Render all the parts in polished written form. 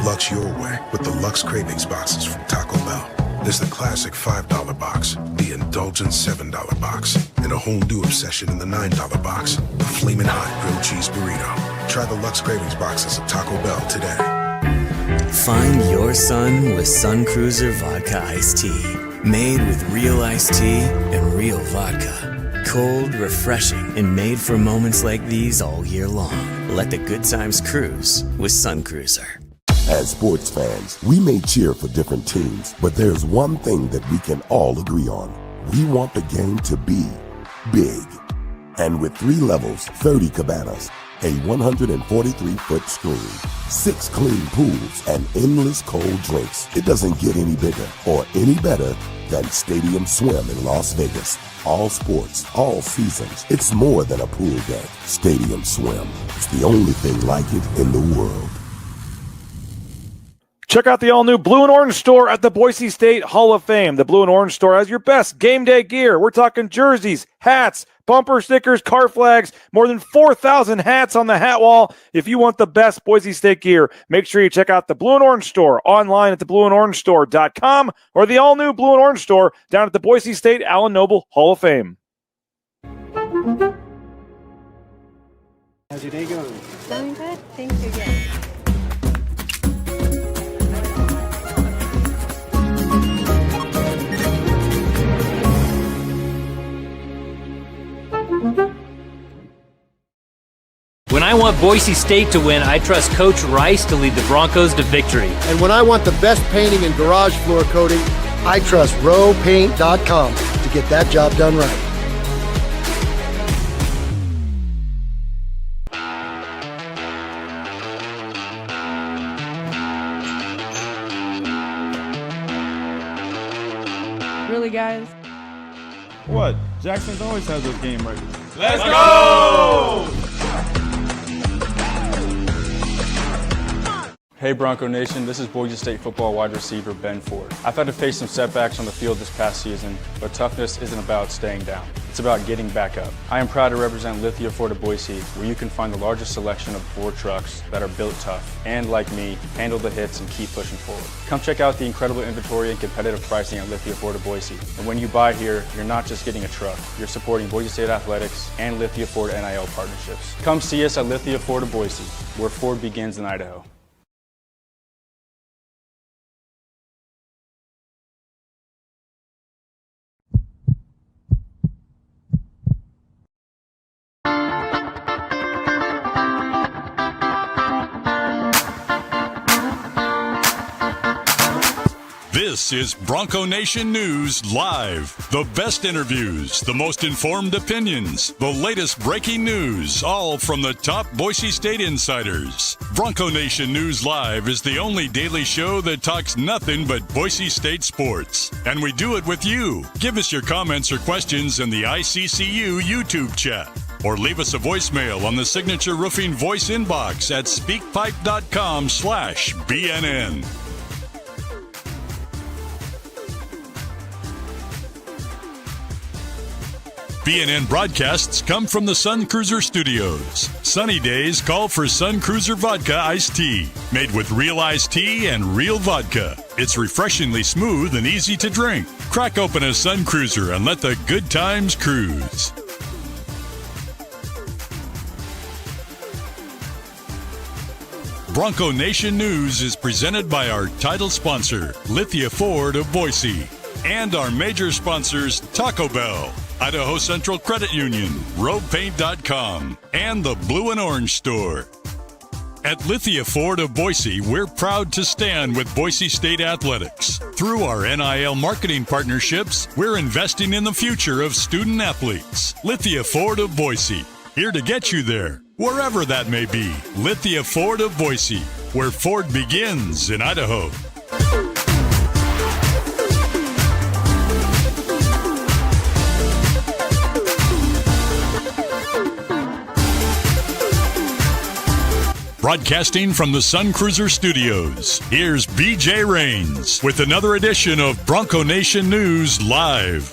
Lux your way with the Lux Cravings boxes from Taco Bell. There's the classic $5 box, the indulgent $7 box, and a whole new obsession in the $9 box, the flaming hot grilled cheese burrito. Try the Lux Cravings boxes at Taco Bell today. Find your sun with Sun Cruiser Vodka Iced Tea. Made with real iced tea and real vodka. Cold, refreshing, and made for moments like these all year long. Let the good times cruise with Sun Cruiser. As sports fans, we may cheer for different teams, but there's one thing that we can all agree on. We want the game to be big. And with 3 levels, 30 cabanas, a 143-foot screen, 6 clean pools, and endless cold drinks, it doesn't get any bigger or any better than Stadium Swim in Las Vegas. All sports, all seasons. It's more than a pool deck. Stadium Swim. It's the only thing like it in the world. Check out the all-new Blue and Orange store at the Boise State Hall of Fame. The Blue and Orange store has your best game day gear. We're talking jerseys, hats, bumper stickers, car flags, more than 4,000 hats on the hat wall. If you want the best Boise State gear, make sure you check out the Blue and Orange store online at theblueandorangestore.com or the all-new Blue and Orange store down at the Boise State Allen Noble Hall of Fame. How's your day going? Going good. Thank you. Yes. When I want Boise State to win, I trust Coach Rice to lead the Broncos to victory. And when I want the best painting and garage floor coating, I trust rowpaint.com to get that job done right. Really, guys? What? Jackson's always has his game ready. Let's go! Hey Bronco Nation, this is Boise State football wide receiver Ben Ford. I've had to face some setbacks on the field this past season, but toughness isn't about staying down. It's about getting back up. I am proud to represent Lithia Ford of Boise, where you can find the largest selection of Ford trucks that are built tough and, like me, handle the hits and keep pushing forward. Come check out the incredible inventory and competitive pricing at Lithia Ford of Boise. And when you buy here, you're not just getting a truck, you're supporting Boise State athletics and Lithia Ford NIL partnerships. Come see us at Lithia Ford of Boise, where Ford begins in Idaho. This is Bronco Nation News Live. The best interviews, the most informed opinions, the latest breaking news, all from the top Boise State insiders. Bronco Nation News Live is the only daily show that talks nothing but Boise State sports. And we do it with you. Give us your comments or questions in the ICCU YouTube chat. Or leave us a voicemail on the Signature Roofing voice inbox at speakpipe.com/BNN. BNN broadcasts come from the Sun Cruiser Studios. Sunny days call for Sun Cruiser Vodka Iced Tea, made with real iced tea and real vodka. It's refreshingly smooth and easy to drink. Crack open a Sun Cruiser and let the good times cruise. Bronco Nation News is presented by our title sponsor, Lithia Ford of Boise, and our major sponsors, Taco Bell, Idaho Central Credit Union, RoadPaint.com, and the Blue and Orange Store. At Lithia Ford of Boise, we're proud to stand with Boise State athletics. Through our NIL marketing partnerships, we're investing in the future of student athletes. Lithia Ford of Boise, here to get you there, wherever that may be. Lithia Ford of Boise, where Ford begins in Idaho. Broadcasting from the Sun Cruiser Studios, here's BJ Rains with another edition of Bronco Nation News Live.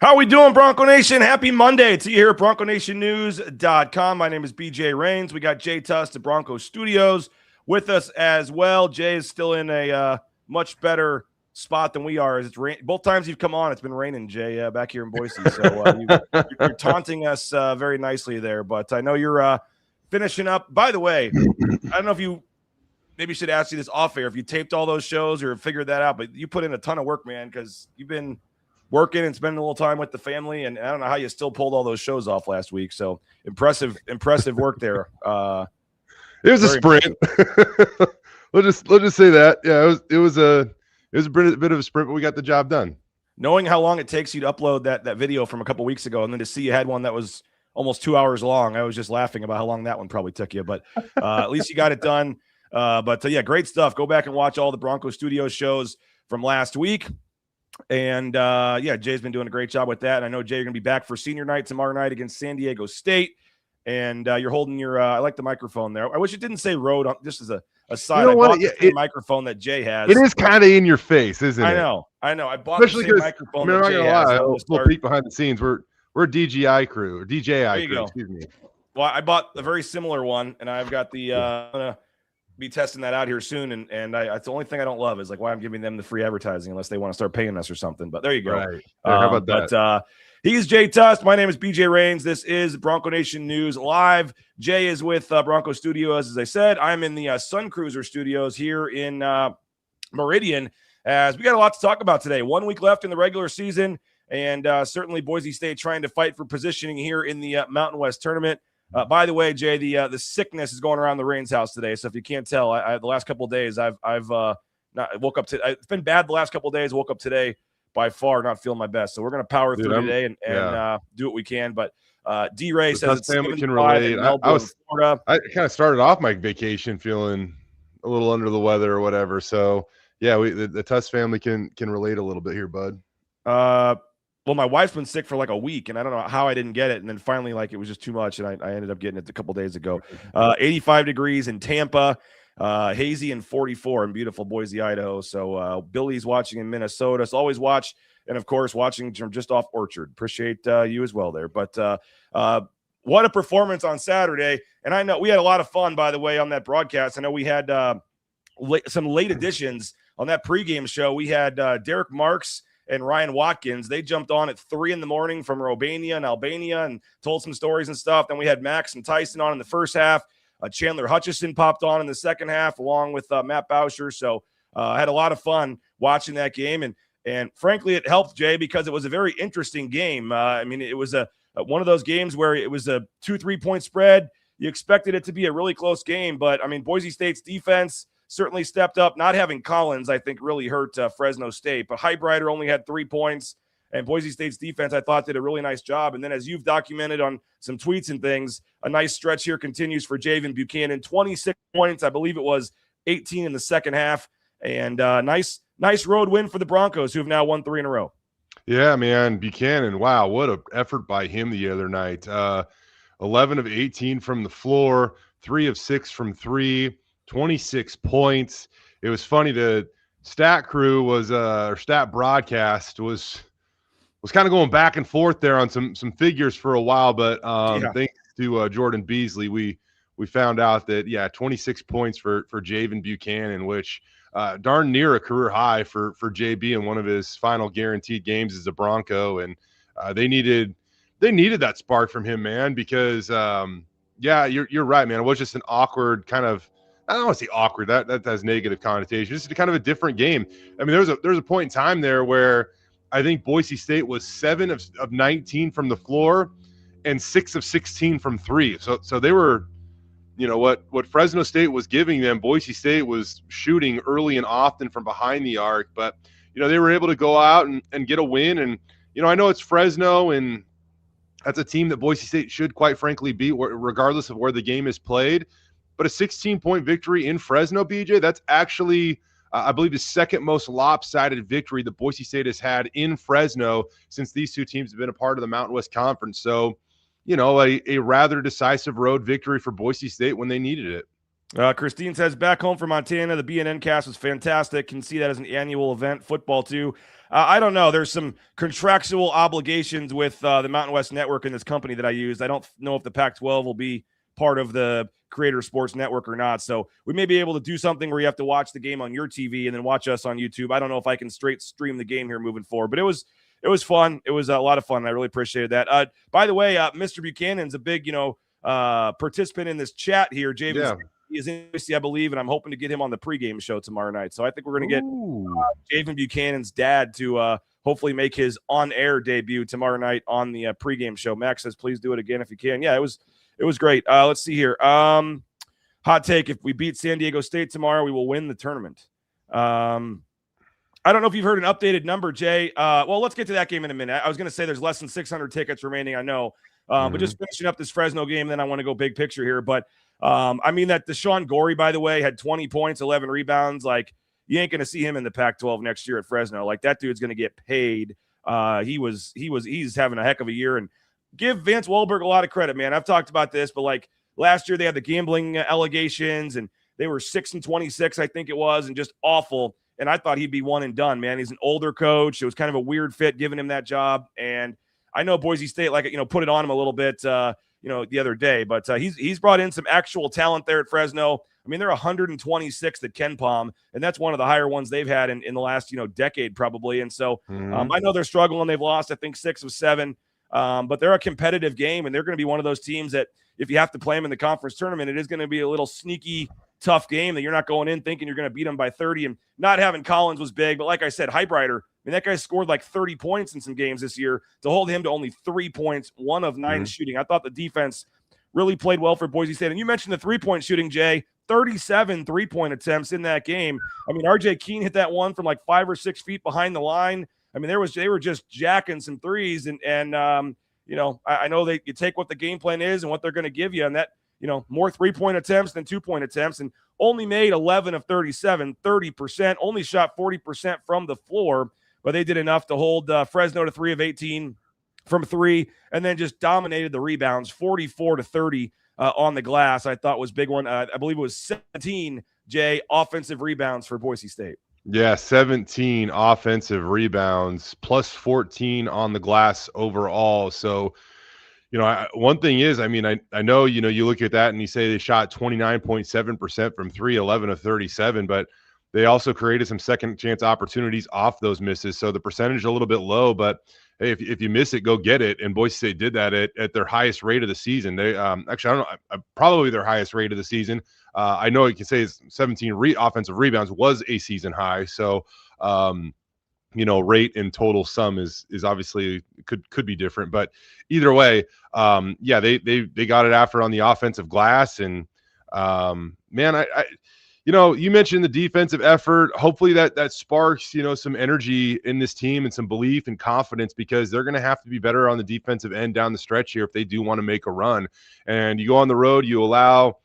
How we doing, Bronco Nation? Happy Monday to you here at BroncoNationNews.com. My name is BJ Rains. We got Jay Tust at Bronco Studios with us as well. Jay is still in a much better spot than we are. As it's both times you've come on, it's been raining, Jay, back here in Boise. So you're taunting us very nicely there. But I know you're finishing up. By the way, I don't know if you maybe should ask you this off air, if you taped all those shows or figured that out, but you put in a ton of work, man, because you've been working and spending a little time with the family, and I don't know how you still pulled all those shows off last week. So impressive work there. It was a sprint. we'll just say that. Yeah, it was a bit of a sprint, but we got the job done. Knowing how long it takes you to upload that video from a couple weeks ago, and then to see you had one that was almost 2 hours long, I was just laughing about how long that one probably took you. But at least you got it done. Yeah, great stuff. Go back and watch all the Bronco Studios shows from last week. And yeah, Jay's been doing a great job with that. And I know, Jay, you're going to be back for senior night tomorrow night against San Diego State. And you're holding your I like the microphone there. I wish it didn't say road on, just as a side. You know I bought the same microphone that Jay has. It is kind of in your face, isn't it? I know. I bought Especially the same microphone that Jay has. A little peek behind the scenes. We're a DJI crew, or DJI crew, excuse me. Well, I bought a very similar one, and I've got the I'm gonna be testing that out here soon, and it's the only thing I don't love is like why I'm giving them the free advertising unless they want to start paying us or something. But there you go. Right. How about that? But he's Jay Tust. My name is BJ Rains. This is Bronco Nation News Live. Jay is with Bronco Studios, as I said. I'm in the Sun Cruiser Studios here in Meridian, as we got a lot to talk about today. 1 week left in the regular season, and certainly Boise State trying to fight for positioning here in the Mountain West tournament. By the way, Jay, the sickness is going around the Rains house today. So if you can't tell, I the last couple of days I've not woke up to. It's been bad the last couple of days. Woke up today by far not feeling my best. So we're gonna power through today and do what we can. But D Ray says it's family can relate. I kind of started off my vacation feeling a little under the weather or whatever. So yeah, the Tust family can relate a little bit here, bud. Well, my wife's been sick for like a week, and I don't know how I didn't get it. And then finally, like, it was just too much, and I ended up getting it a couple days ago. 85 degrees in Tampa, hazy and 44 in beautiful Boise, Idaho. So Billy's watching in Minnesota. So always watch, and of course, watching from just off Orchard. Appreciate you as well there. But what a performance on Saturday. And I know we had a lot of fun, by the way, on that broadcast. I know we had some late additions on that pregame show. We had Derek Marks and Ryan Watkins. They jumped on at 3 a.m. from Romania and Albania and told some stories and stuff. Then we had Max and Tyson on in the first half. Chandler Hutchison popped on in the second half along with Matt Bauscher. So I had a lot of fun watching that game. And frankly, it helped, Jay, because it was a very interesting game. I mean, it was one of those games where it was a 2-3 point spread. You expected it to be a really close game. But, I mean, Boise State's defense certainly stepped up. Not having Collins, I think, really hurt Fresno State. But Heibreiter only had 3 points, and Boise State's defense, I thought, did a really nice job. And then, as you've documented on some tweets and things, a nice stretch here continues for Javen Buchanan. 26 points, I believe it was 18 in the second half. And nice road win for the Broncos, who have now won 3 in a row. Yeah, man, Buchanan, wow, what an effort by him the other night. 11 of 18 from the floor, 3 of 6 from 3. 26 points. It was funny. The stat crew was or stat broadcast was kind of going back and forth there on some figures for a while, but thanks to Jordan Beasley, we found out that 26 points for Javen Buchanan, which darn near a career high for JB in one of his final guaranteed games as a Bronco, and they needed that spark from him, man, because you're right, man. It was just an awkward kind of, I don't want to say awkward. That has negative connotation. It's kind of a different game. I mean, there was a point in time there where I think Boise State was 7 of 19 from the floor and 6 of 16 from 3. So they were, what Fresno State was giving them, Boise State was shooting early and often from behind the arc. But, they were able to go out and get a win. And, I know it's Fresno, and that's a team that Boise State should, quite frankly, beat regardless of where the game is played. But a 16-point victory in Fresno, BJ, that's actually, I believe, the second most lopsided victory that Boise State has had in Fresno since these two teams have been a part of the Mountain West Conference. So, a rather decisive road victory for Boise State when they needed it. Christine says, back home from Montana, the BNN cast was fantastic. Can see that as an annual event. Football, too. I don't know. There's some contractual obligations with the Mountain West Network and this company that I use. I don't know if the Pac-12 will be part of the Creator Sports Network or not. So we may be able to do something where you have to watch the game on your TV and then watch us on YouTube. I don't know if I can straight stream the game here moving forward, but it was fun. It was a lot of fun. I really appreciated that. By the way, Mr. Buchanan's a big, participant in this chat here. Javen is in Boise, I believe, and I'm hoping to get him on the pregame show tomorrow night. So I think we're going to get Javen Buchanan's dad to hopefully make his on-air debut tomorrow night on the pregame show. Max says, please do it again if you can. Yeah, it was great. Let's see here. Hot take: if we beat San Diego State tomorrow, we will win the tournament. I don't know if you've heard an updated number, Jay. Well, let's get to that game in a minute. I was going to say there's less than 600 tickets remaining. I know. But just finishing up this Fresno game, then I want to go big picture here. But I mean that Deshaun Gorey, by the way, had 20 points, 11 rebounds. Like, you ain't going to see him in the Pac-12 next year at Fresno. Like, that dude's going to get paid. He's having a heck of a year. And give Vance Wahlberg a lot of credit, man. I've talked about this, but like last year they had the gambling allegations, and they were 6-26, I think it was, and just awful. And I thought he'd be one and done, man. He's an older coach. It was kind of a weird fit giving him that job. And I know Boise State, put it on him a little bit, the other day. But he's brought in some actual talent there at Fresno. I mean, they're 126th at Ken Palm, and that's one of the higher ones they've had in the last, decade probably. And so I know they're struggling. They've lost, I think, 6 of 7. But they're a competitive game, and they're going to be one of those teams that if you have to play them in the conference tournament, it is going to be a little sneaky, tough game that you're not going in thinking you're going to beat them by 30. And not having Collins was big. But like I said, Hybrider, I mean, that guy scored like 30 points in some games this year. To hold him to only 3 points, 1 of 9 shooting. I thought the defense really played well for Boise State. And you mentioned the three-point shooting, Jay. 37 three-point attempts in that game. I mean, RJ Keene hit that one from like 5 or 6 feet behind the line. I mean, they were just jacking some threes. And I know you take what the game plan is and what they're going to give you. And that, more 3-point attempts than 2-point attempts, and only made 11 of 37, 30%, only shot 40% from the floor. But they did enough to hold Fresno to 3 of 18 from 3, and then just dominated the rebounds, 44-30 on the glass. I thought was big one. I believe it was 17, Jay, offensive rebounds for Boise State. Yeah, 17 offensive rebounds, plus 14 on the glass overall. So, one thing is, I mean, I know, you look at that and you say they shot 29.7% from 3, 11 of 37, but they also created some second chance opportunities off those misses. So the percentage is a little bit low, but hey, if you miss it, go get it. And Boise State did that at their highest rate of the season. They actually, I don't know, probably their highest rate of the season. I know you can say 17 offensive rebounds was a season high. So, rate and total sum is obviously could be different, but either way, they got it after on the offensive glass. And man, you mentioned the defensive effort. Hopefully that sparks, some energy in this team and some belief and confidence, because they're going to have to be better on the defensive end down the stretch here if they do want to make a run. And you go on the road, you allow,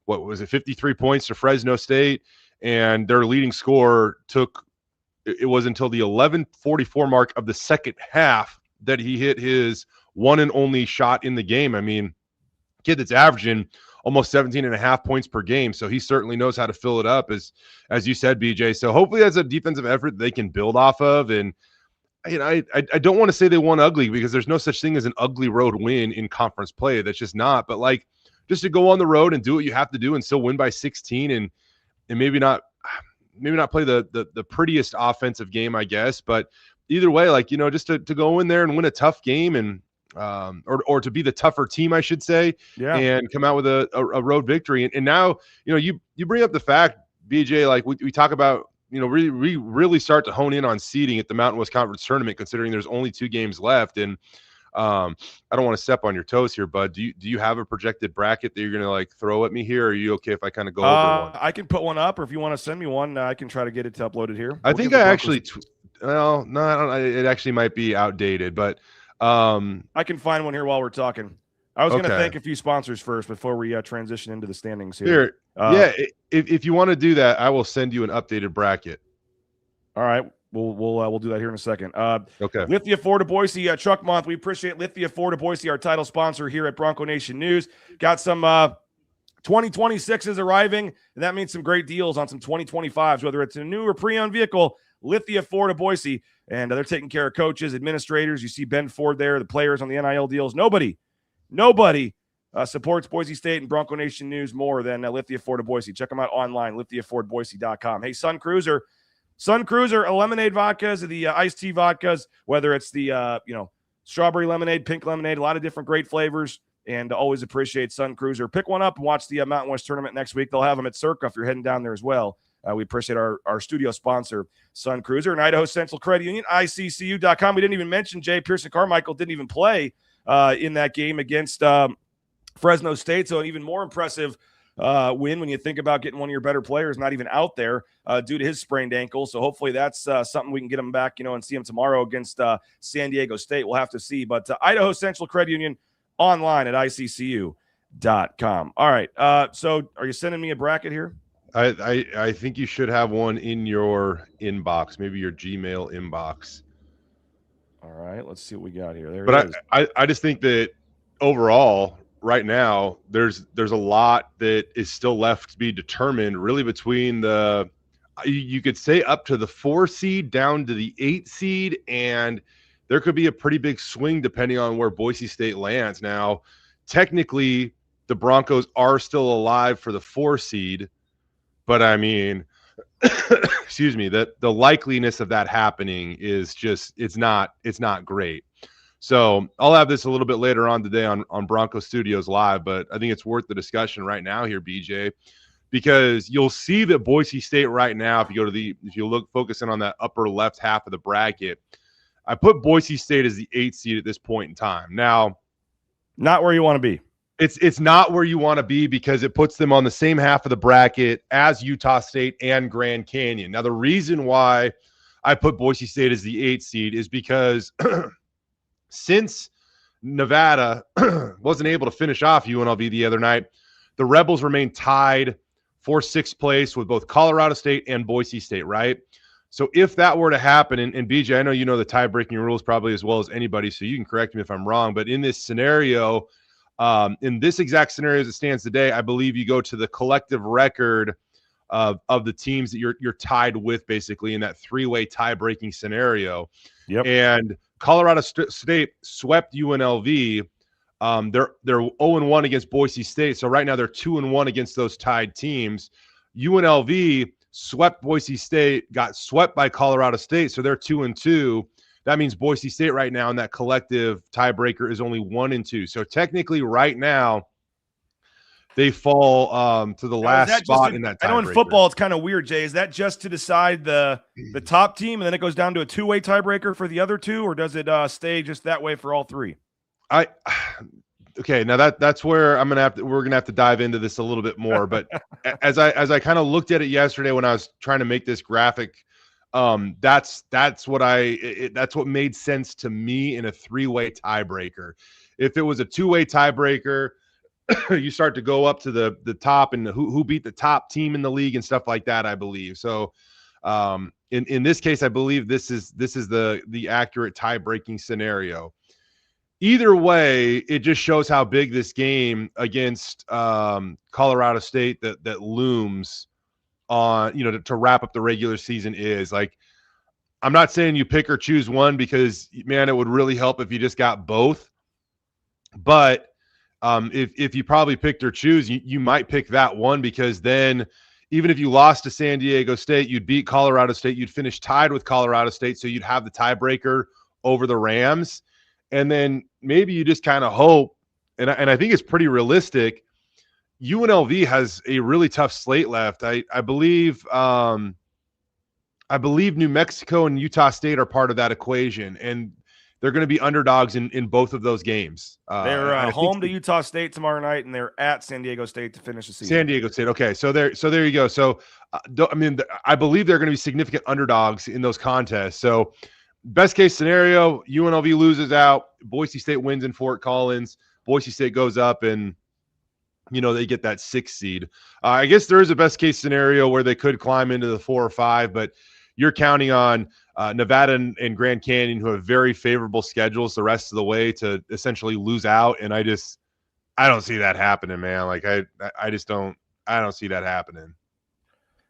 53 points to Fresno State, and their leading scorer it was until the 11:44 mark of the second half that he hit his one and only shot in the game. I mean, kid that's averaging almost 17.5 points per game. So he certainly knows how to fill it up, as you said, BJ. So hopefully that's a defensive effort they can build off of. And I don't want to say they won ugly, because there's no such thing as an ugly road win in conference play. That's just not. But just to go on the road and do what you have to do and still win by 16 and maybe not play the prettiest offensive game, I guess. But either way, just to go in there and win a tough game and or to be the tougher team, I should say, and come out with a road victory. And now, you bring up the fact, BJ, we talk about, we really start to hone in on seeding at the Mountain West Conference tournament, considering there's only 2 games left. And I don't want to step on your toes here, bud. Do you have a projected bracket that you're going to throw at me here? Or are you okay if I kind of go over one? I can put one up, or if you want to send me one, I can try to get it uploaded here. I think I actually, no, I don't. It actually might be outdated, but I can find one here while we're talking. I was going to thank a few sponsors first before we transition into the standings here. If you want to do that, I will send you an updated bracket. All right. We'll do that here in a second. Okay. Lithia Ford of Boise Truck Month. We appreciate Lithia Ford of Boise, our title sponsor here at Bronco Nation News. Got some 2026 is arriving, and that means some great deals on some 2025s, whether it's a new or pre-owned vehicle. Lithia Ford of Boise, and they're taking care of coaches, administrators. You see Ben Ford there, the players on the NIL deals. Nobody supports Boise State and Bronco Nation news more than Lithia Ford of Boise. Check them out online, lithiafordboise.com. Hey, Sun Cruiser, a lemonade vodkas, the iced tea vodkas, whether it's the strawberry lemonade, pink lemonade, a lot of different great flavors, and always appreciate Sun Cruiser. Pick one up and watch the Mountain West tournament next week. They'll have them at Circa if you're heading down there as well. We appreciate our studio sponsor, Sun Cruiser, and Idaho Central Credit Union, ICCU.com. We didn't even mention Jay Pearson Carmichael didn't even play in that game against Fresno State. So an even more impressive win when you think about getting one of your better players not even out there due to his sprained ankle. So hopefully that's something we can get him back, and see him tomorrow against San Diego State. We'll have to see. But Idaho Central Credit Union online at ICCU.com. All right. So are you sending me a bracket here? I think you should have one in your inbox, maybe your Gmail inbox. All right, let's see what we got here. But I just think that overall, right now, there's a lot that is still left to be determined, really between you could say up to the 4 seed down to the 8 seed, and there could be a pretty big swing depending on where Boise State lands. Now, technically, the Broncos are still alive for the 4 seed. But I mean, excuse me, the likeliness of that happening is just it's not great. So I'll have this a little bit later on today on Bronco Studios Live, but I think it's worth the discussion right now here, BJ, because you'll see that Boise State right now, if you look focusing on that upper left half of the bracket, I put Boise State as the 8th seed at this point in time. Now, not where you want to be. It's not where you want to be because it puts them on the same half of the bracket as Utah State and Grand Canyon. Now, the reason why I put Boise State as the 8th seed is because since Nevada wasn't able to finish off UNLV the other night, the Rebels remain tied for 6th place with both Colorado State and Boise State, right? So if that were to happen, and BJ, I know you know the tie-breaking rules probably as well as anybody, so you can correct me if I'm wrong, but in this scenario, in this exact scenario as it stands today, I believe you go to the collective record of the teams that you're tied with, basically in that 3-way tie-breaking scenario. Yep. And Colorado State swept UNLV. They're 0-1 against Boise State, so right now they're 2-1 against those tied teams. UNLV swept Boise State, got swept by Colorado State, so they're 2-2. That means Boise State right now in that collective tiebreaker is only 1-2. So technically right now they fall to the last spot in that tiebreaker. I know in football it's kind of weird, Jay. Is that just to decide the top team and then it goes down to a 2-way tiebreaker for the other two, or does it stay just that way for all 3? Okay, now that's where we're gonna have to dive into this a little bit more. But as I kind of looked at it yesterday when I was trying to make this graphic, that's what made sense to me in a 3-way tiebreaker. If it was a 2-way tiebreaker, you start to go up to the top and who beat the top team in the league and stuff like that, I believe. So in this case, I believe this is the accurate tie-breaking scenario. Either way, it just shows how big this game against Colorado State that looms on, to wrap up the regular season is. Like, I'm not saying you pick or choose one because, man, it would really help if you just got both. But if you probably picked or choose, you might pick that one, because then even if you lost to San Diego State, you'd beat Colorado State, you'd finish tied with Colorado State, so you'd have the tiebreaker over the Rams. And then maybe you just kind of hope, and I think it's pretty realistic, UNLV has a really tough slate left. I believe New Mexico and Utah State are part of that equation, and they're going to be underdogs in both of those games. They're home to Utah State tomorrow night, and they're at San Diego State to finish the season. San Diego State. Okay, so there you go. So I believe they're going to be significant underdogs in those contests. So best case scenario, UNLV loses out, Boise State wins in Fort Collins, Boise State goes up, and they get that 6th seed. I guess there is a best case scenario where they could climb into the 4 or 5, but you're counting on Nevada and Grand Canyon, who have very favorable schedules the rest of the way, to essentially lose out. And I don't see that happening, man. Like I just don't. I don't see that happening.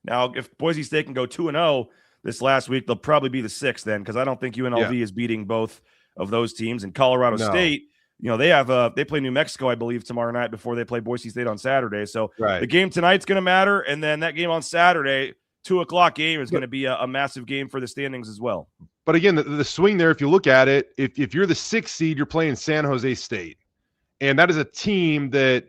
Now, if Boise State can go 2-0 this last week, they'll probably be the 6th then, because I don't think UNLV is beating both of those teams. And Colorado State, they play New Mexico, I believe, tomorrow night before they play Boise State on Saturday. So the game tonight's going to matter, and then that game on Saturday, 2:00 game, is going to be a massive game for the standings as well. But again, the swing there, if you look at it, if you're the 6th seed, you're playing San Jose State, and that is a team that,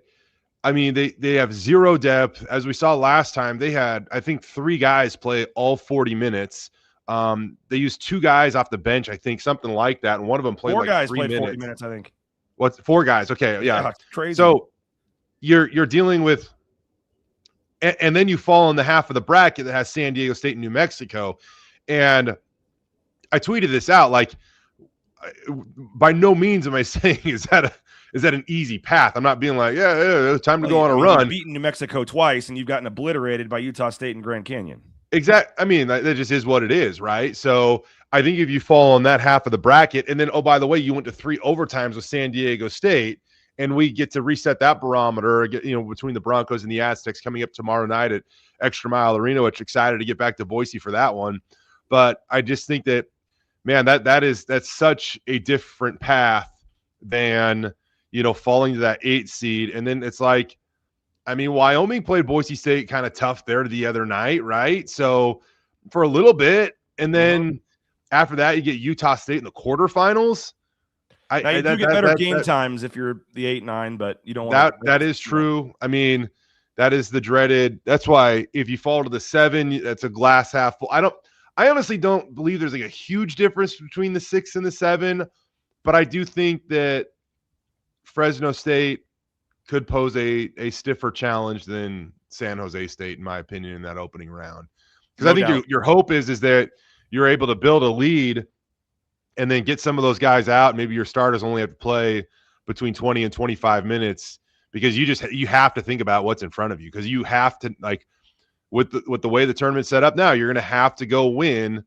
I mean, they have zero depth. As we saw last time, they had, I think, 3 guys play all 40 minutes. They used 2 guys off the bench, I think, something like that, and one of them played 4 like guys 3 played minutes. 40 minutes, I think. What's 4 guys? Okay, yeah, crazy. So you're dealing with, and then you fall in the half of the bracket that has San Diego State and New Mexico, and I tweeted this out, like, by no means am I saying is that an easy path. I'm not being like, yeah, time to go on a run. You've beaten New Mexico twice, and you've gotten obliterated by Utah State and Grand Canyon. I mean, that just is what it is, right? So I think if you fall on that half of the bracket, and then, oh, by the way, you went to 3 overtimes with San Diego State, and we get to reset that barometer, between the Broncos and the Aztecs coming up tomorrow night at Extra Mile Arena, which excited to get back to Boise for that one. But I just think that, man, that's such a different path than, falling to that 8th seed. And then it's like, I mean, Wyoming played Boise State kind of tough there the other night, right? So for a little bit, and then after that, you get Utah State in the quarterfinals. Now you do get better game times if you're the 8-9, but you don't want that is true. I mean, that is the dreaded. That's why if you fall to the 7, that's a glass half full. I honestly don't believe there's like a huge difference between the 6 and the 7, but I do think that Fresno State could pose a stiffer challenge than San Jose State, in my opinion, in that opening round. Because I think your hope is that you're able to build a lead and then get some of those guys out. Maybe your starters only have to play between 20 and 25 minutes, because you have to think about what's in front of you, because you have to, like, with the way the tournament's set up now, you're going to have to go win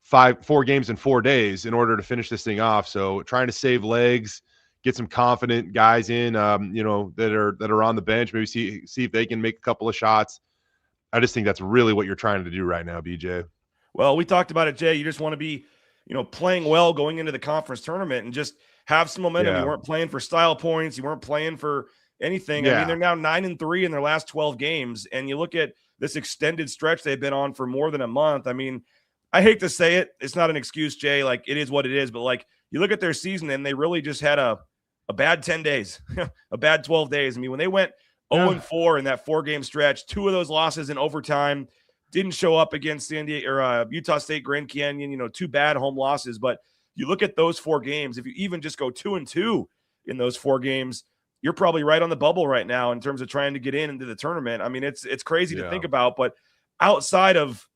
4 games in 4 days in order to finish this thing off. So trying to save legs, get some confident guys in, that are on the bench, maybe see if they can make a couple of shots. I just think that's really what you're trying to do right now, BJ. Well, we talked about it, Jay. You just want to be, playing well going into the conference tournament and just have some momentum. Yeah. You weren't playing for style points. You weren't playing for anything. Yeah. I mean, they're now 9-3 in their last 12 games. And you look at this extended stretch they've been on for more than a month. I mean, I hate to say it. It's not an excuse, Jay. Like, it is what it is. But, like, you look at their season and they really just had a bad 10 days, a bad 12 days. I mean, when they went 0-4 in that 4-game stretch, 2 of those losses in overtime, didn't show up against San Diego or Utah State, Grand Canyon, 2 bad home losses. But you look at those 4 games, if you even just go 2-2 in those 4 games, you're probably right on the bubble right now in terms of trying to get into the tournament. I mean, it's crazy to think about, but outside of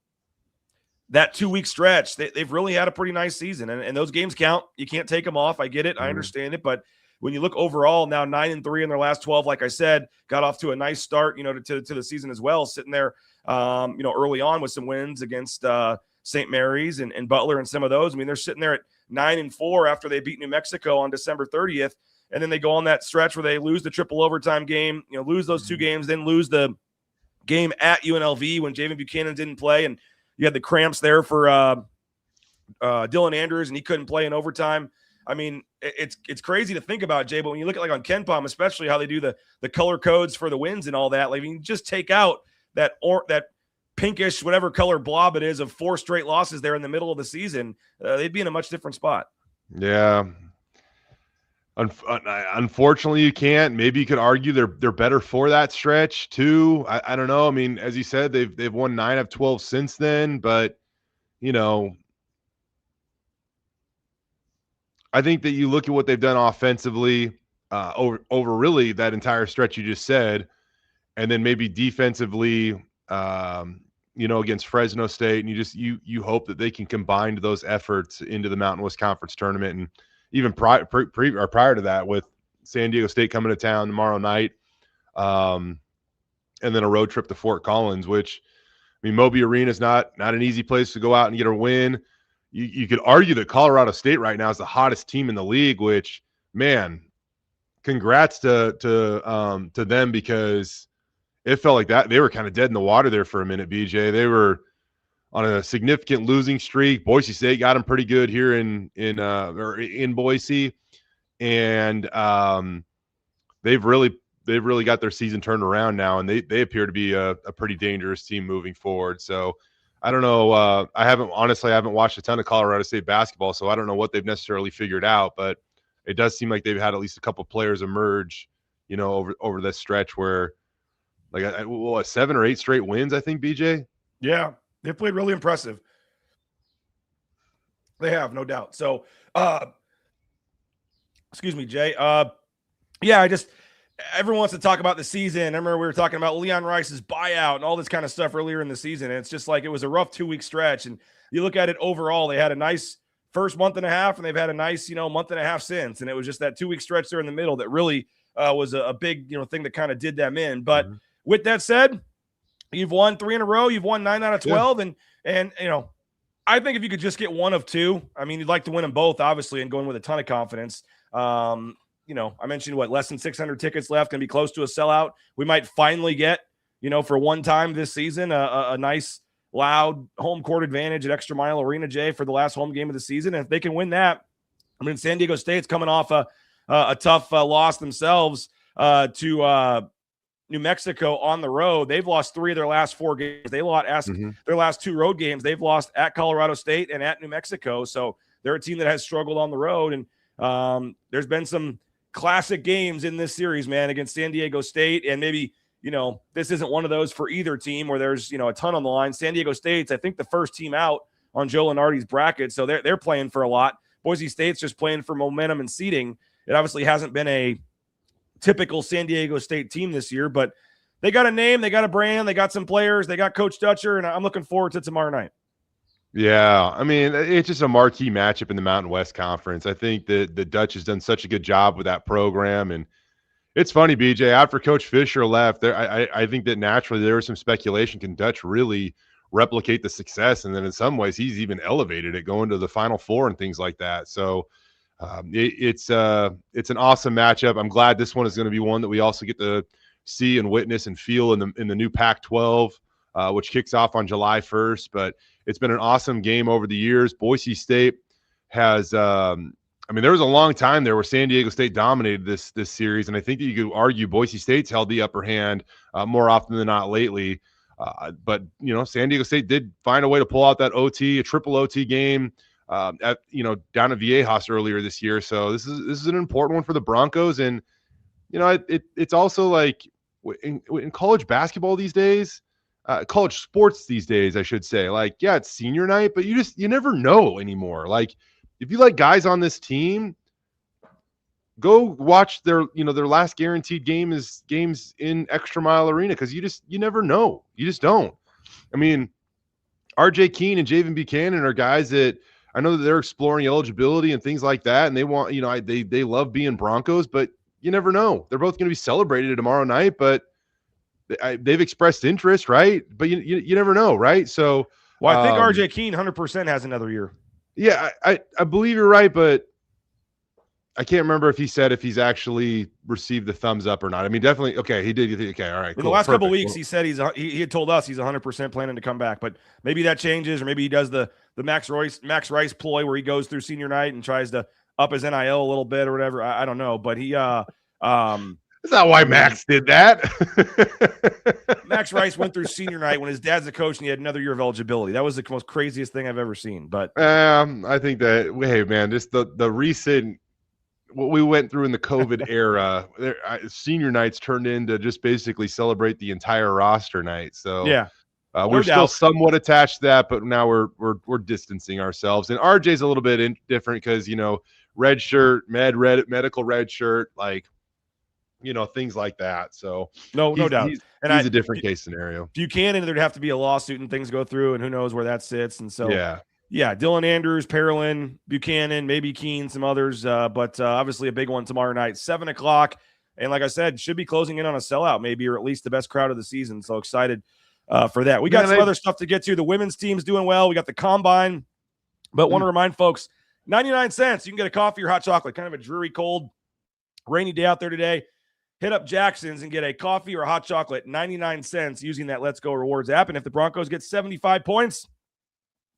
that 2-week stretch, they've really had a pretty nice season, and those games count. You can't take them off. I get it. I understand it. But when you look overall, now 9-3 in their last 12, like I said, got off to a nice start, to the season as well, sitting there, early on with some wins against St. Mary's and Butler and some of those. I mean, they're sitting there at 9-4 after they beat New Mexico on December 30th. And then they go on that stretch where they lose the triple overtime game, lose those 2 games, then lose the game at UNLV when Javen Buchanan didn't play. And you had the cramps there for Dylan Andrews, and he couldn't play in overtime. I mean, it's crazy to think about, Jay, but when you look at, like, on KenPom, especially how they do the color codes for the wins and all that, like, you just take out that pinkish, whatever color blob it is of 4 straight losses there in the middle of the season, they'd be in a much different spot. Yeah. Unfortunately, you can't. Maybe you could argue they're better for that stretch too. I don't know. I mean, as you said, they've won 9 of 12 since then, but I think that you look at what they've done offensively over really that entire stretch you just said, and then maybe defensively, against Fresno State, and you hope that they can combine those efforts into the Mountain West Conference tournament. And even prior to that, with San Diego State coming to town tomorrow night, and then a road trip to Fort Collins, which, I mean, Moby Arena is not an easy place to go out and get a win. You could argue that Colorado State right now is the hottest team in the league, which, man, congrats to them, because it felt like that they were kind of dead in the water there for a minute, BJ. They were on a significant losing streak. Boise State got them pretty good here in Boise, and they've really got their season turned around now, and they appear to be a pretty dangerous team moving forward. So I don't know. I haven't watched a ton of Colorado State basketball, so I don't know what they've necessarily figured out, but it does seem like they've had at least a couple players emerge, over this stretch where, like, 7 or 8 straight wins, I think, BJ. Yeah, they played really impressive. They have, no doubt. So, excuse me, Jay. Yeah, everyone wants to talk about the season. I remember we were talking about Leon Rice's buyout and all this kind of stuff earlier in the season. And it's just like, it was a rough 2-week stretch. And you look at it overall, they had a nice first month and a half, and they've had a nice, month and a half since. And it was just that 2-week stretch there in the middle that really was a big, thing that kind of did them in. But with that said, you've won 3 in a row. You've won 9 out of 12. Yeah. And I think if you could just get one of 2, I mean, you'd like to win them both, obviously, and go in with a ton of confidence. I mentioned less than 600 tickets left, going to be close to a sellout. We might finally get, for one time this season, a nice, loud home court advantage at Extra Mile Arena, Jay, for the last home game of the season. And if they can win that, I mean, San Diego State's coming off a tough loss themselves to New Mexico on the road. They've lost 3 of their last 4 games. They lost their last 2 road games. They've lost at Colorado State and at New Mexico. So they're a team that has struggled on the road. And there's been some classic games in this series, man, against San Diego State. And maybe, this isn't one of those for either team where there's, a ton on the line. San Diego State's, I think, the first team out on Joe Lunardi's bracket. So they're playing for a lot. Boise State's just playing for momentum and seeding. It obviously hasn't been a typical San Diego State team this year, but they got a name, they got a brand, they got some players, they got Coach Dutcher, and I'm looking forward to tomorrow night. Yeah, I mean, it's just a marquee matchup in the Mountain West Conference. I think that the Dutch has done such a good job with that program. And it's funny, BJ, after Coach Fisher left, I think that naturally there was some speculation, can Dutch really replicate the success? And then in some ways, he's even elevated it, going to the Final Four and things like that. So it's an awesome matchup. I'm glad this one is going to be one that we also get to see and witness and feel in the new Pac-12, which kicks off on July 1st. But it's been an awesome game over the years. Boise State has, there was a long time there where San Diego State dominated this series, and I think that you could argue Boise State's held the upper hand more often than not lately. But San Diego State did find a way to pull out that a triple OT game down at Viejas earlier this year. So this is an important one for the Broncos, and it's also like in college basketball these days. College sports these days, I should say. Like, yeah, it's senior night, but you never know anymore. Like, if you like guys on this team, go watch their last guaranteed games in Extra Mile Arena, because you never know. You just don't. I mean, RJ Keene and Javen Buchanan are guys that I know that they're exploring eligibility and things like that, and they want, they love being Broncos, but you never know. They're both going to be celebrated tomorrow night, but they've expressed interest, right? But you never know, right? So, well, I think RJ Keene 100% has another year. Yeah, I believe you're right, but I can't remember if he said if he's actually received the thumbs up or not. I mean, definitely. Okay, he did. Okay, all right. In the last couple of weeks, he said he had told us he's 100% planning to come back, but maybe that changes, or maybe he does the Max Rice ploy where he goes through senior night and tries to up his NIL a little bit or whatever. I don't know, but he that's not why Max did that. Max Rice went through senior night when his dad's a coach and he had another year of eligibility. That was the most craziest thing I've ever seen. But I think that, hey man, just the recent what we went through in the COVID era, senior nights turned into just basically celebrate the entire roster night. So yeah, we're still somewhat attached to that, but now we're distancing ourselves. And RJ's a little bit different because red shirt, medical red shirt, like. Things like that. So no doubt. He's a different case scenario. Buchanan, there'd have to be a lawsuit and things go through, and who knows where that sits. And so, yeah, Dylan Andrews, Parolin, Buchanan, maybe Keene, some others, but obviously a big one tomorrow night, 7:00. And like I said, should be closing in on a sellout, maybe, or at least the best crowd of the season. So excited for that. We got some other stuff to get to. The women's team's doing well. We got the combine, but want to remind folks, 99 cents. You can get a coffee or hot chocolate, kind of a dreary cold Rainy day out there today. Hit up Jackson's and get a coffee or a hot chocolate, 99 cents, using that Let's Go Rewards app. And if the Broncos get 75 points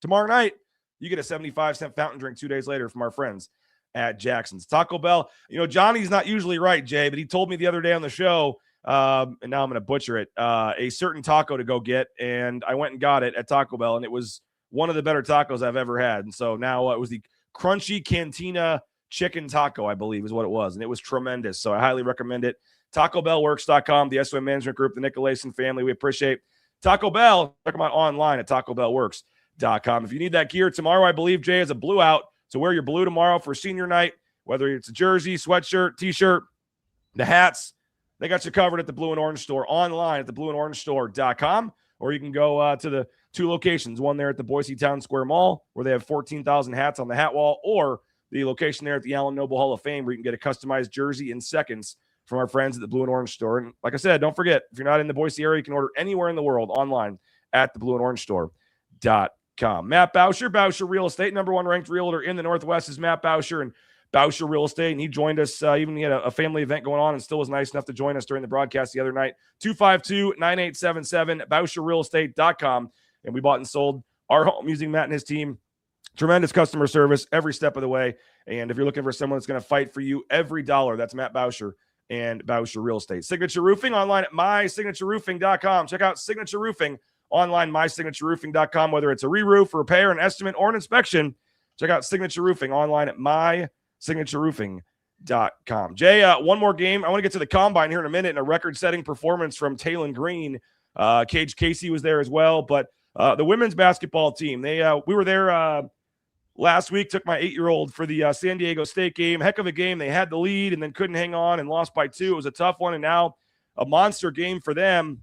tomorrow night, you get a 75-cent fountain drink 2 days later from our friends at Jackson's. Taco Bell, Johnny's not usually right, Jay, but he told me the other day on the show, and now I'm going to butcher it, a certain taco to go get, and I went and got it at Taco Bell, and it was one of the better tacos I've ever had. And so now it was the Crunchy Cantina Chicken Taco, I believe is what it was, and it was tremendous. So I highly recommend it. TacoBellWorks.com, the SOM Management Group, the Nicolason family. We appreciate Taco Bell. Check them out online at TacoBellWorks.com. If you need that gear tomorrow, I believe, Jay, is a blue out. So wear your blue tomorrow for senior night, whether it's a jersey, sweatshirt, T-shirt, the hats. They got you covered at the Blue and Orange Store online at theblueandorangestore.com, or you can go to the two locations, one there at the Boise Town Square Mall where they have 14,000 hats on the hat wall, or the location there at the Allen Noble Hall of Fame where you can get a customized jersey in seconds from our friends at the Blue and Orange Store. And like I said, don't forget, if you're not in the Boise area, you can order anywhere in the world online at theblueandorangestore.com. Matt Bauscher, Bauscher Real Estate, number one ranked realtor in the Northwest is Matt Bauscher and Bauscher Real Estate. And he joined us, even he had a family event going on and still was nice enough to join us during the broadcast the other night. 252-9877, BauscherRealEstate.com. And we bought and sold our home using Matt and his team. Tremendous customer service every step of the way. And if you're looking for someone that's going to fight for you every dollar, that's Matt Bauscher and Bauscher Real Estate. Signature Roofing online at mysignatureroofing.com. Check out Signature Roofing online, mysignatureroofing.com. Whether it's a re-roof, repair, an estimate, or an inspection, check out Signature Roofing online at mysignatureroofing.com. Jay, one more game. I want to get to the Combine here in a minute, and a record-setting performance from Taylon Green. Cage Casey was there as well, but the women's basketball team, we were there last week, took my 8-year-old for the San Diego State game. Heck of a game. They had the lead and then couldn't hang on and lost by 2. It was a tough one, and now a monster game for them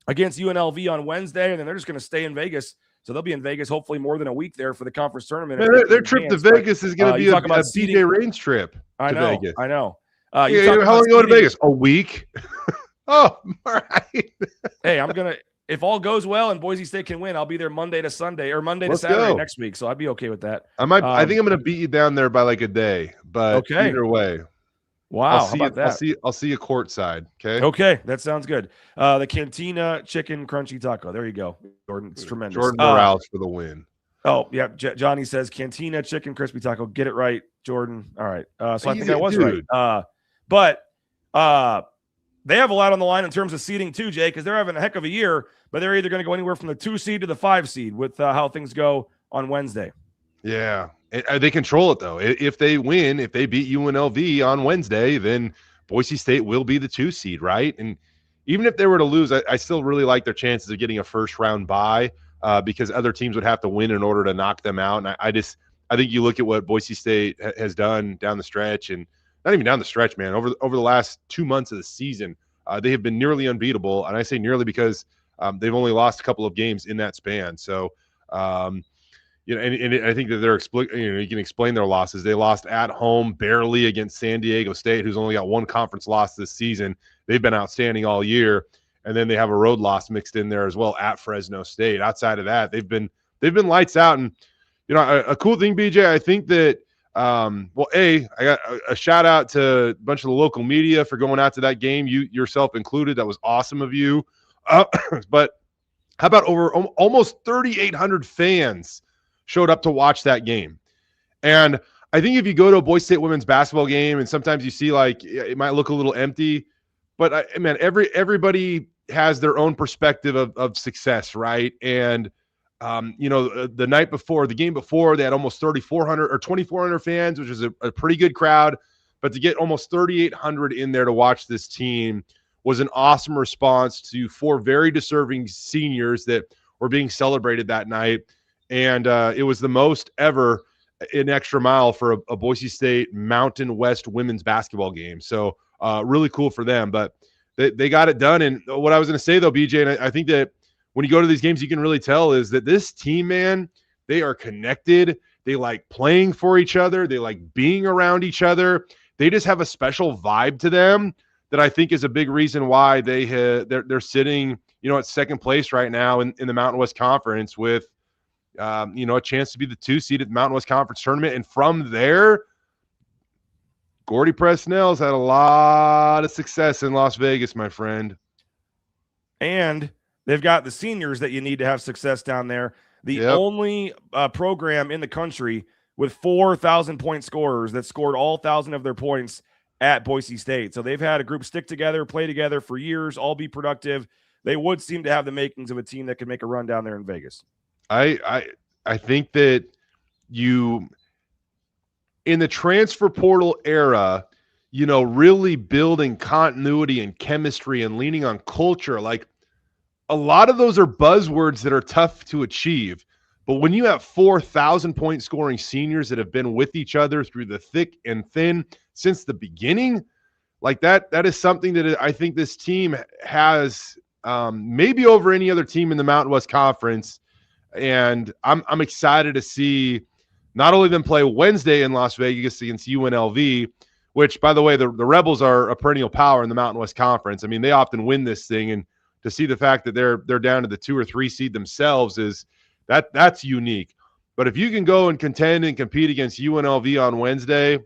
against UNLV on Wednesday, and then they're just going to stay in Vegas. So they'll be in Vegas hopefully more than a week there for the conference tournament. Man, their trip to Vegas is going to be a BJ Raines trip to Vegas. I know. How long you go to Vegas? A week? Oh, all right. Hey, if all goes well and Boise State can win, I'll be there Monday to Saturday next week. So I'd be okay with that. I think I'm going to beat you down there by like a day, but either way. Wow. How about that? I'll see you courtside. Okay. Okay. That sounds good. The Cantina Chicken Crunchy Taco. There you go, Jordan. It's tremendous. Jordan Morales for the win. Oh, yeah. Johnny says Cantina Chicken Crispy Taco. Get it right, Jordan. All right. So I think I was right. But they have a lot on the line in terms of seeding too, Jay, because they're having a heck of a year, but they're either going to go anywhere from the 2 seed to the 5 seed with how things go on Wednesday. Yeah. They control it, though. If they win, if they beat UNLV on Wednesday, then Boise State will be the 2 seed, right? And even if they were to lose, I still really like their chances of getting a first-round bye because other teams would have to win in order to knock them out. And I think you look at what Boise State has done down the stretch, and not even down the stretch, man. Over the last 2 months of the season, they have been nearly unbeatable. And I say nearly because they've only lost a couple of games in that span. So, and I think that you can explain their losses. They lost at home barely against San Diego State, who's only got 1 conference loss this season. They've been outstanding all year. And then they have a road loss mixed in there as well at Fresno State. Outside of that, they've been lights out. And, a cool thing, BJ, I think that, I got a shout out to a bunch of the local media for going out to that game, you yourself included. That was awesome of you. But how about over almost 3,800 fans showed up to watch that game? And I think if you go to a Boise State women's basketball game, and sometimes you see like it might look a little empty, but everybody has their own perspective of success, right? And the night before, the game before, they had almost 3,400 or 2,400 fans, which is a pretty good crowd. But to get almost 3,800 in there to watch this team was an awesome response to 4 very deserving seniors that were being celebrated that night. And it was the most ever in extra mile for a Boise State Mountain West women's basketball game. So really cool for them. But they got it done. And what I was going to say, though, BJ, and I think that when you go to these games, you can really tell is that this team, man, they are connected. They like playing for each other. They like being around each other. They just have a special vibe to them that I think is a big reason why they're sitting, at second place right now in the Mountain West Conference with, a chance to be the 2 seed at the Mountain West Conference tournament. And from there, Gordy Presnell's had a lot of success in Las Vegas, my friend. And they've got the seniors that you need to have success down there. The only program in the country with 4,000-point scorers that scored all 1,000 of their points at Boise State. So they've had a group stick together, play together for years, all be productive. They would seem to have the makings of a team that could make a run down there in Vegas. I think that you, in the transfer portal era, you know, really building continuity and chemistry and leaning on culture, like a lot of those are buzzwords that are tough to achieve. But when you have 4,000-point scoring seniors that have been with each other through the thick and thin since the beginning, like that is something that I think this team has maybe over any other team in the Mountain West Conference. And I'm excited to see not only them play Wednesday in Las Vegas against UNLV, which, by the way, the Rebels are a perennial power in the Mountain West Conference. I mean, they often win this thing, and to see the fact that they're down to the 2 or 3 seed themselves is that's unique. But if you can go and contend and compete against UNLV on Wednesday,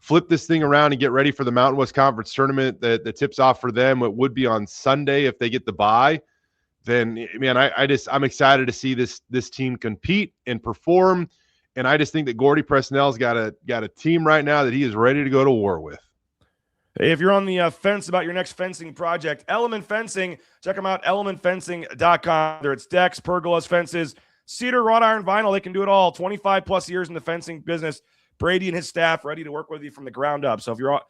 flip this thing around and get ready for the Mountain West Conference tournament that tips off for them, it would be on Sunday if they get the bye, then, man, I'm excited to see this team compete and perform. And I just think that Gordy Presnell's got a team right now that he is ready to go to war with. Hey, if you're on the fence about your next fencing project, Element Fencing, check them out, elementfencing.com. Whether it's decks, pergolas, fences, cedar, wrought iron, vinyl, they can do it all. 25-plus years in the fencing business. Brady and his staff ready to work with you from the ground up. So if you're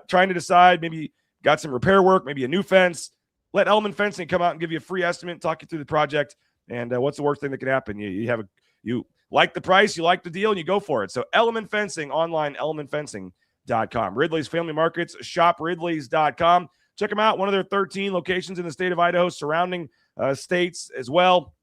trying to decide, maybe got some repair work, maybe a new fence, let Element Fencing come out and give you a free estimate, talk you through the project, and what's the worst thing that could happen? You like the price, you like the deal, and you go for it. So Element Fencing, online, elementfencing.com. Ridley's Family Markets, shopridleys.com. Check them out, one of their 13 locations in the state of Idaho, surrounding states as well.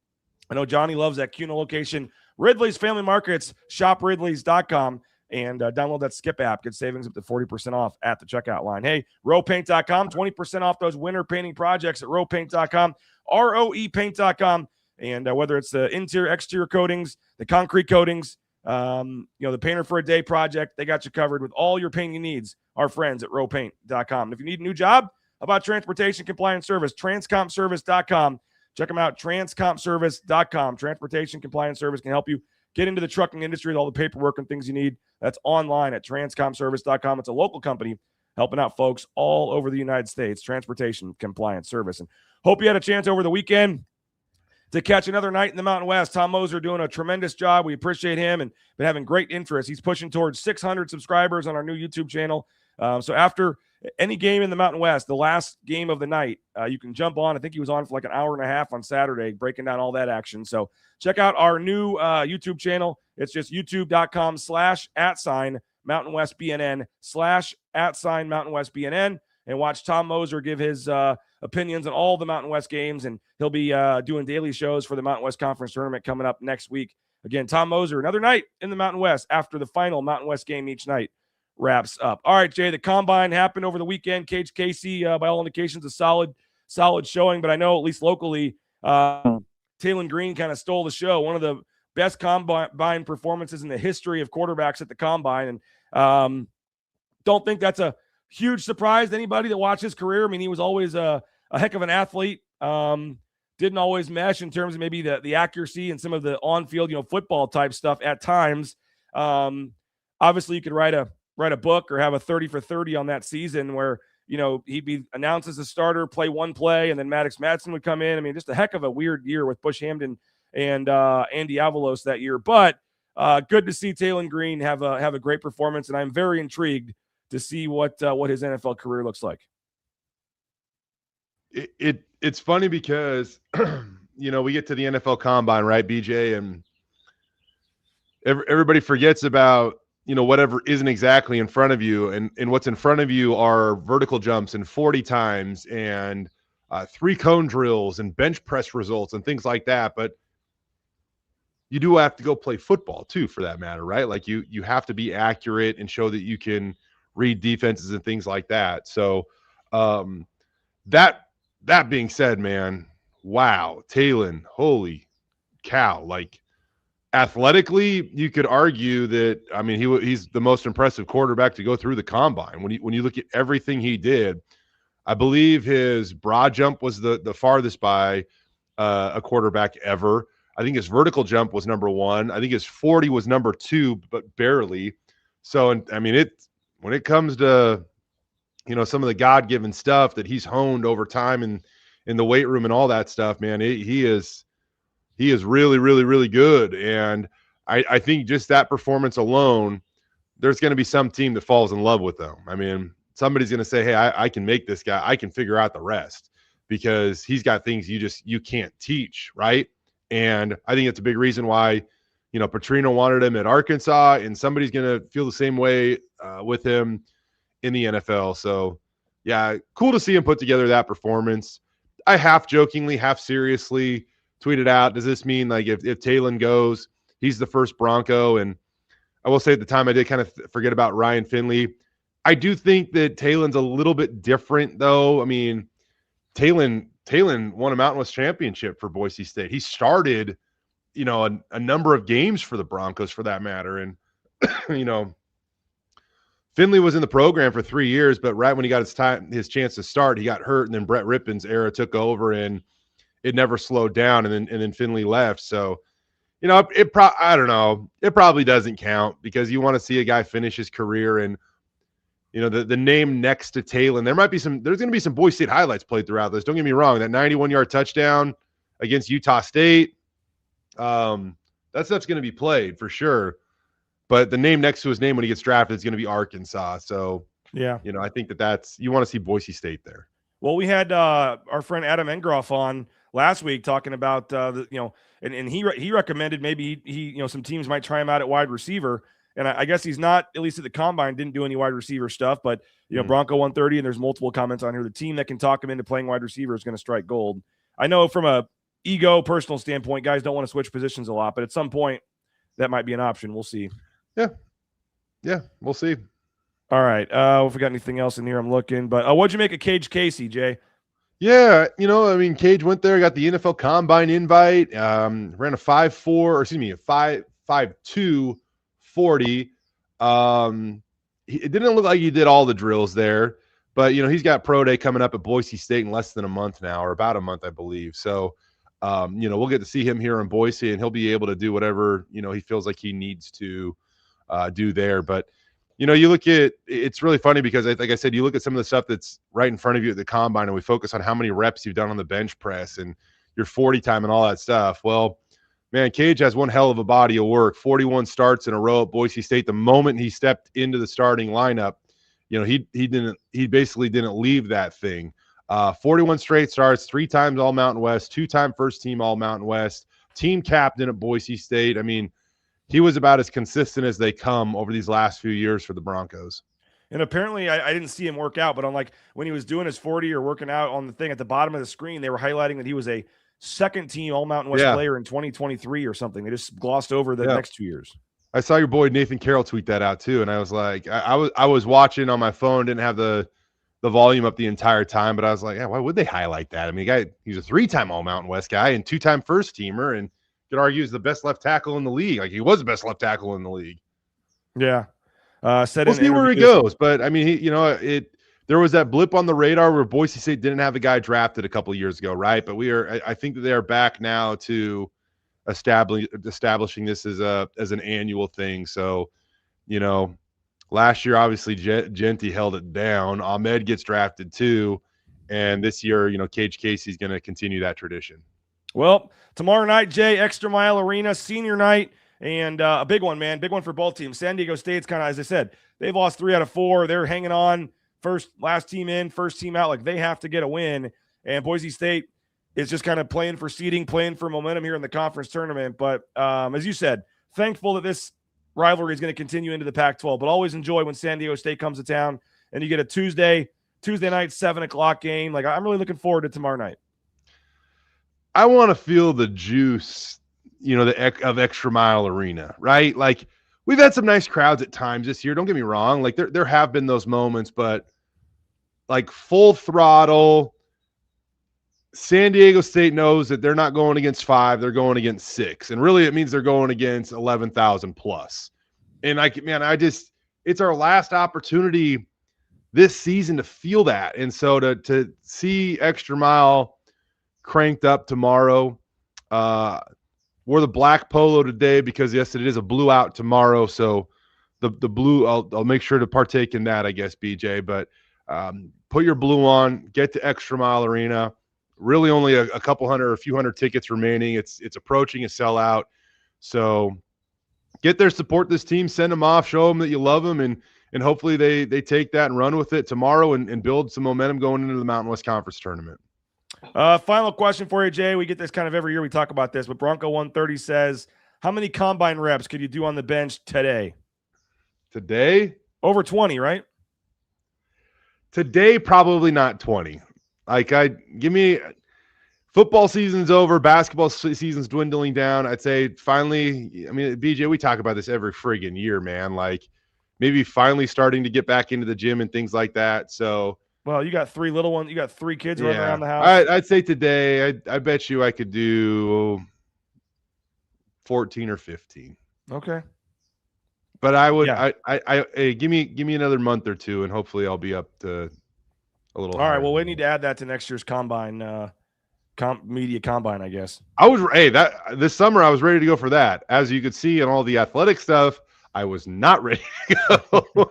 I know Johnny loves that Kuna location. Ridley's Family Markets, shopridleys.com, and download that Skip app. Get savings up to 40% off at the checkout line. Hey, rowpaint.com, 20% off those winter painting projects at rowpaint.com, roepaint.com. And whether it's the interior, exterior coatings, the concrete coatings, the painter for a day project, they got you covered with all your painting needs. Our friends at rowpaint.com. If you need a new job, how about transportation compliance service, transcompservice.com. Check them out, transcompservice.com. Transportation compliance service can help you get into the trucking industry with all the paperwork and things you need. That's online at transcompservice.com. It's a local company helping out folks all over the United States, transportation compliance service. And hope you had a chance over the weekend to catch another night in the Mountain West. Tom Moser doing a tremendous job. We appreciate him and been having great interest. He's pushing towards 600 subscribers on our new YouTube channel. So after any game in the Mountain West, the last game of the night, you can jump on. I think he was on for like an hour and a half on Saturday, breaking down all that action. So check out our new YouTube channel. It's just youtube.com/@Mountain West BNN /@Mountain West BNN, and watch Tom Moser give his opinions on all the Mountain West games. And he'll be doing daily shows for the Mountain West Conference Tournament coming up next week. Again, Tom Moser, another night in the Mountain West after the final Mountain West game each night wraps up. All right, Jay, the Combine happened over the weekend. Cage Casey, by all indications, a solid showing, but I know at least locally, Taylon Green kind of stole the show. One of the best Combine performances in the history of quarterbacks at the Combine, and don't think that's a huge surprise to anybody that watched his career. I mean, he was always a heck of an athlete. Didn't always mesh in terms of maybe the accuracy and some of the on-field, football type stuff at times. Obviously, you could write a book or have a 30 for 30 on that season where, he'd be announced as a starter, play one play, and then Maddox Madsen would come in. I mean, just a heck of a weird year with Bush Hamden and Andy Avalos that year. But good to see Taylon Green have a great performance, and I'm very intrigued to see what his NFL career looks like. It's funny because, we get to the NFL Combine, right, BJ, and everybody forgets about, whatever isn't exactly in front of you. And what's in front of you are vertical jumps and 40 times and 3 cone drills and bench press results and things like that. But you do have to go play football too, for that matter, right? Like you have to be accurate and show that you can read defenses and things like that. So that being said, man, wow, Taylon, holy cow, like athletically, you could argue that, I mean, he's the most impressive quarterback to go through the combine. When you look at everything he did, I believe his broad jump was the farthest by a quarterback ever. I think his vertical jump was number 1. I think his 40 was number 2, but barely. So, and I mean, when it comes to, some of the God-given stuff that he's honed over time and in the weight room and all that stuff, man, he is really, really, really good. And I think just that performance alone, there's going to be some team that falls in love with them. I mean, somebody's going to say, hey, I can make this guy. I can figure out the rest because he's got things you can't teach, right? And I think it's a big reason why, Petrino wanted him at Arkansas, and somebody's going to feel the same way with him in the NFL. So, yeah, cool to see him put together that performance. I half jokingly, half seriously tweeted out, does this mean like if Talon goes, he's the first Bronco? And I will say at the time I did kind of forget about Ryan Finley. I do think that Talon's a little bit different, though. I mean, Talon won a Mountain West championship for Boise State. He started, a number of games for the Broncos for that matter. And, Finley was in the program for 3 years, but right when he got his chance to start, he got hurt, and then Brett Rippon's era took over, and it never slowed down. And then Finley left. So, I don't know. It probably doesn't count because you want to see a guy finish his career. And, the name next to Talon, there's going to be some Boise State highlights played throughout this. Don't get me wrong. That 91-yard touchdown against Utah State, that stuff's going to be played for sure. But the name next to his name when he gets drafted is going to be Arkansas. So, yeah, I think that's you want to see Boise State there. Well, we had our friend Adam Engroff on last week talking about and he recommended maybe he some teams might try him out at wide receiver, and I guess he's not, at least at the combine, didn't do any wide receiver stuff, but Bronco 130, and there's multiple comments on here. The team that can talk him into playing wide receiver is going to strike gold. I know from a personal standpoint, guys don't want to switch positions a lot, but at some point that might be an option. We'll see. Yeah, we'll see. All right. If we got anything else in here, I'm looking. But what'd you make of Cage Casey, Jay? Yeah, Cage went there, got the NFL Combine invite, ran a 5.2 40. It didn't look like he did all the drills there, but he's got pro day coming up at Boise State in less than a month now, or about a month, I believe. So, we'll get to see him here in Boise, and he'll be able to do whatever he feels like he needs to do there. But you look at, it's really funny because like I said, you look at some of the stuff that's right in front of you at the combine, and we focus on how many reps you've done on the bench press and your 40 time and all that stuff. Well, man, Cage has one hell of a body of work. 41 starts in a row at Boise State. The moment he stepped into the starting lineup, he basically didn't leave that thing. 41 straight starts, 3 times All Mountain West, 2-time first team All Mountain West, team captain at Boise State. I mean, he was about as consistent as they come over these last few years for the Broncos. And apparently I didn't see him work out, but on when he was doing his 40 or working out on the thing at the bottom of the screen, they were highlighting that he was a second team All Mountain West player in 2023 or something. They just glossed over the next 2 years. I saw your boy Nathan Carroll tweet that out too, and I was like, I was watching on my phone, didn't have the volume up the entire time, but I was like, yeah, why would they highlight that? I mean, he's a 3-time All Mountain West guy and 2-time first teamer, and could argue is the best left tackle in the league. Like, he was the best left tackle in the league. Yeah. We'll see where he goes. But I mean, there was that blip on the radar where Boise State didn't have a guy drafted a couple of years ago, right? But I think that they are back now to establishing this as an annual thing. So, last year, obviously, Genty held it down. Ahmed gets drafted too. And this year, Cage Casey's going to continue that tradition. Well, tomorrow night, Jay, Extra Mile Arena, senior night, and a big one, man. Big one for both teams. San Diego State's kind of, as I said, they've lost 3 out of 4. They're hanging on. Last team in, first team out. Like, they have to get a win. And Boise State is just kind of playing for seeding, playing for momentum here in the conference tournament. But as you said, thankful that this rivalry is going to continue into the Pac-12. But always enjoy when San Diego State comes to town and you get a Tuesday night, 7:00 game. Like, I'm really looking forward to tomorrow night. I want to feel the juice, of Extra Mile Arena, right? Like, we've had some nice crowds at times this year. Don't get me wrong. Like, there have been those moments, but like full throttle, San Diego State knows that they're not going against 5, they're going against 6. And really it means they're going against 11,000 plus. And it's our last opportunity this season to feel that. And so to see Extra Mile cranked up tomorrow, wore the black polo today because yes, it is a blue out tomorrow. So the blue, I'll make sure to partake in that, I guess, BJ, but put your blue on, get to Extra Mile Arena. Really only a couple hundred or a few hundred tickets remaining. It's approaching a sellout. So get there, support this team, send them off, show them that you love them, and hopefully they take that and run with it tomorrow and build some momentum going into the Mountain West Conference tournament. Final question for you, Jay. We get this kind of every year. We talk about this, but Bronco 130 says, how many combine reps could you do on the bench today? Today? Over 20, right? Today, probably not 20. Football season's over, basketball season's dwindling down. I'd say finally, I mean, BJ, we talk about this every friggin' year, man. Like maybe finally starting to get back into the gym and things like that. So, well, you got 3 little ones. You got 3 kids running around the house. I'd say today, I bet you I could do 14 or 15. Okay. But I would, give me another month or two, and hopefully I'll be up to a little. All right. Well, we need to add that to next year's combine, media combine, I guess. This summer I was ready to go for that. As you could see in all the athletic stuff, I was not ready to go.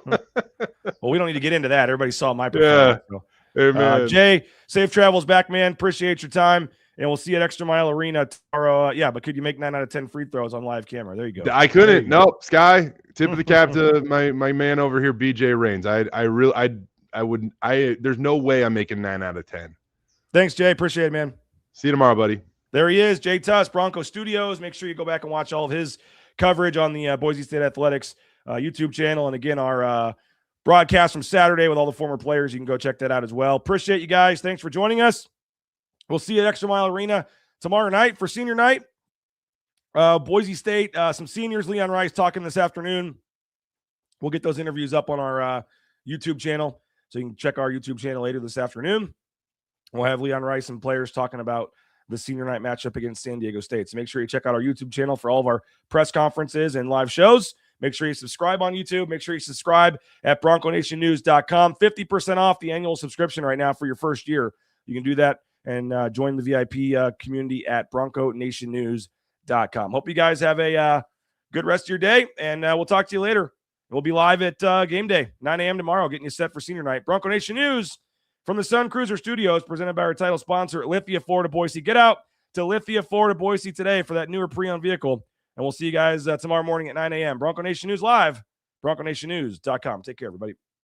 Well, we don't need to get into that. Everybody saw my performance. Yeah. So. Jay, safe travels back, man. Appreciate your time. And we'll see you at Extra Mile Arena tomorrow. But could you make 9 out of 10 free throws on live camera? There you go. I couldn't. Nope. Sky, tip of the cap to my man over here, BJ Rains. I wouldn't. There's no way I'm making 9 out of 10. Thanks, Jay. Appreciate it, man. See you tomorrow, buddy. There he is, Jay Tust, Bronco Studios. Make sure you go back and watch all of his coverage on the Boise State Athletics YouTube channel. And again, our broadcast from Saturday with all the former players. You can go check that out as well. Appreciate you guys. Thanks for joining us. We'll see you at Extra Mile Arena tomorrow night for senior night. Boise State, some seniors, Leon Rice talking this afternoon. We'll get those interviews up on our YouTube channel. So you can check our YouTube channel later this afternoon. We'll have Leon Rice and players talking about the senior night matchup against San Diego State. So make sure you check out our YouTube channel for all of our press conferences and live shows. Make sure you subscribe on YouTube. Make sure you subscribe at BroncoNationNews.com. 50% off the annual subscription right now for your first year. You can do that and join the VIP community at BroncoNationNews.com. Hope you guys have a good rest of your day, and we'll talk to you later. We'll be live at game day, 9 a.m. tomorrow, getting you set for senior night. Bronco Nation News from the Sun Cruiser Studios, presented by our title sponsor, Lithia Florida Boise. Get out to Lithia Florida Boise today for that newer pre-owned vehicle, and we'll see you guys tomorrow morning at 9 a.m. Bronco Nation News live, BroncoNationNews.com. Take care, everybody.